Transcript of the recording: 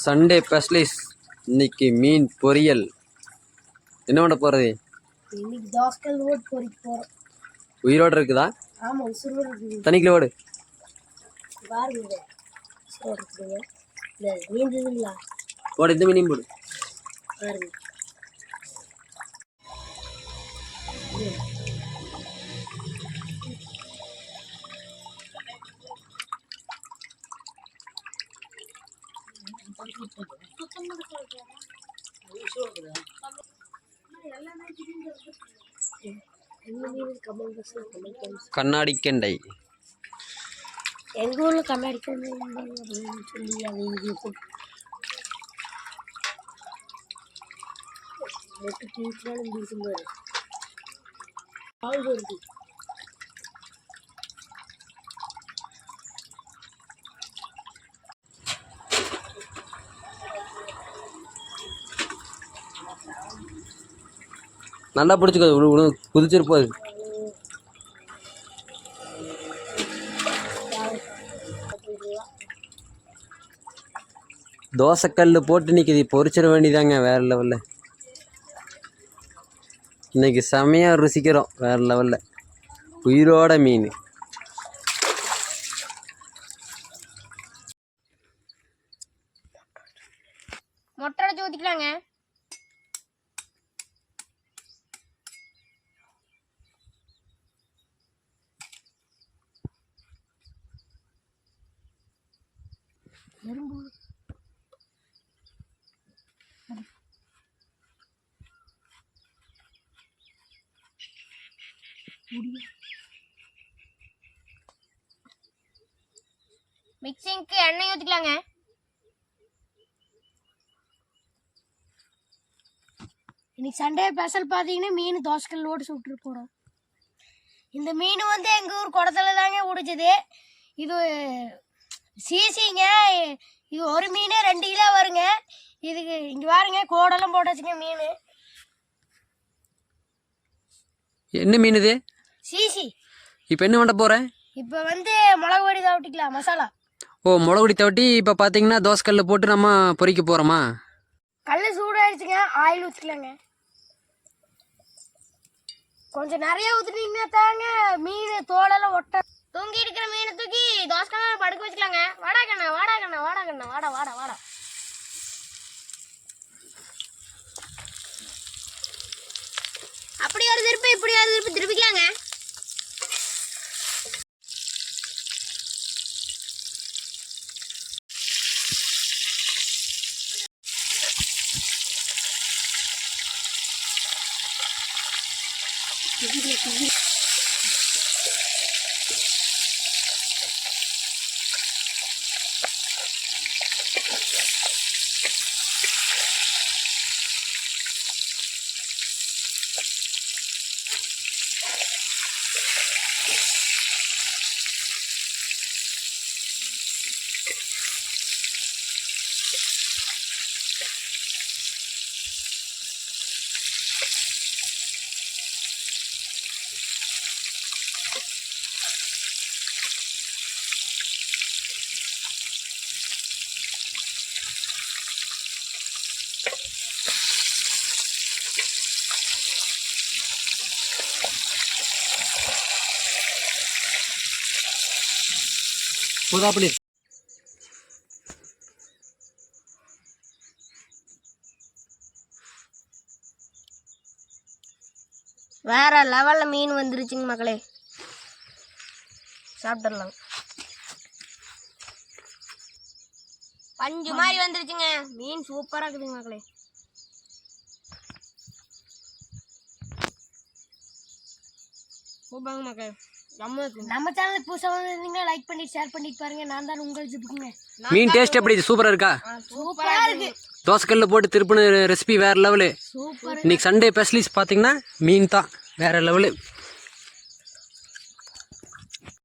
Sunday specialist இன்னைக்கு மீன் பொரியல். என்ன பண்ண போறது? இன்னைக்கு தோசைக்கல் ஓட் பொரிக்க போறோம். உயிரோட இருக்குதா? ஆமா, உயிரோட இருக்குது. தண்ணிக்குள்ள ஓடு. பாருங்க, உயிரோட இருக்குங்க. இல்ல மீன் இல்ல. ஓடு, இந்த மீனையும் போடு. பாருங்க. கண்ணாடி கெண்டை. எங்க ஊர்ல கண்ணாடி கெண்டை அப்படின்னு சொல்லி அது நல்லா பிடிச்சிக்கோ, குதிச்சிருப்போது. தோசைக்கல் போட்டு நிற்கிது, பொரிச்சிட வேண்டியதாங்க. வேறு லெவலில் இன்னைக்கு செமையாக ருசிக்கிறோம். வேறு லெவலில் உயிரோட மீன். மொட்டை அடிச்சு ஊற்றிக்கலாங்க. மிக்சிங்க்கு எண்ணெய் ஊற்றிக்கலாங்க. இன்னைக்கு சண்டே ஸ்பெஷல் பார்த்தீங்கன்னா மீன் தோசைக்கல் ஓட்டு சுட்டு போகிறோம். இந்த மீன் வந்து எங்கள் ஊர் குடத்துல தாங்க பிடிச்சது. இது சீசிங்க. இது ஒரு மீன் 2 கிலோ வருங்க. இதுக்கு இங்கே பாருங்க, கோடெல்லாம் போட்டாச்சுங்க மீன். என்ன மீன் இது? சீசி. இப்போ என்ன பண்ண போகிறேன்? இப்போ வந்து மிளகு பொடி தவட்டிக்கலாம், மசாலா. ஓ, மிளகு பொடி தவட்டி இப்போ பார்த்தீங்கன்னா தோசைக்கல்ல போட்டு நம்ம பொரிக்க போகிறோமா? கல் சூடாயிடுச்சுங்க, ஆயில் ஊற்றிக்கலாங்க. கொஞ்சம் நிறைய ஊற்றினீங்கன்னா தாங்க மீன் தோலெல்லாம் ஒட்ட. தூங்கி இருக்கிற மீனை தூக்கி தோசைக்கல்ல படுக்க வச்சுக்கலாங்க. வாடா கண்ணா, வாடா கண்ணா, வாடா கண்ணா, வாடா வாடா வாடா. அப்படி ஒரு திருப்பி இப்படி ஒரு திருப்பி திருப்பிக்கலாங்க. அப்படி வேற லெவல்ல மீன் வந்துருச்சுங்க மக்களே. சாப்பிடலாம். பஞ்சு மாதிரி வந்துருச்சுங்க மீன். சூப்பரா இருக்குதுங்க மக்களே. சூப்பராங்க மக்களே. நம்ம சேனலுக்கு புதுசா வந்திருந்தீங்கன்னா லைக் பண்ணி ஷேர் பண்ணிட்டு பாருங்க. நான் தான் உங்கள் ஜிப்புக்குங்க. மீன் டேஸ்ட் எப்படி? சூப்பரா இருக்கா? சூப்பரா இருக்கு. தோசைக்கல்ல போட்டு திருப்பின ரெசிபி வேற லெவலு. சூப்பர். இன்னைக்கு சண்டே ஸ்பெஷலிஸ்ட் பார்த்தீங்கன்னா மீன் தான் வேற லெவலு.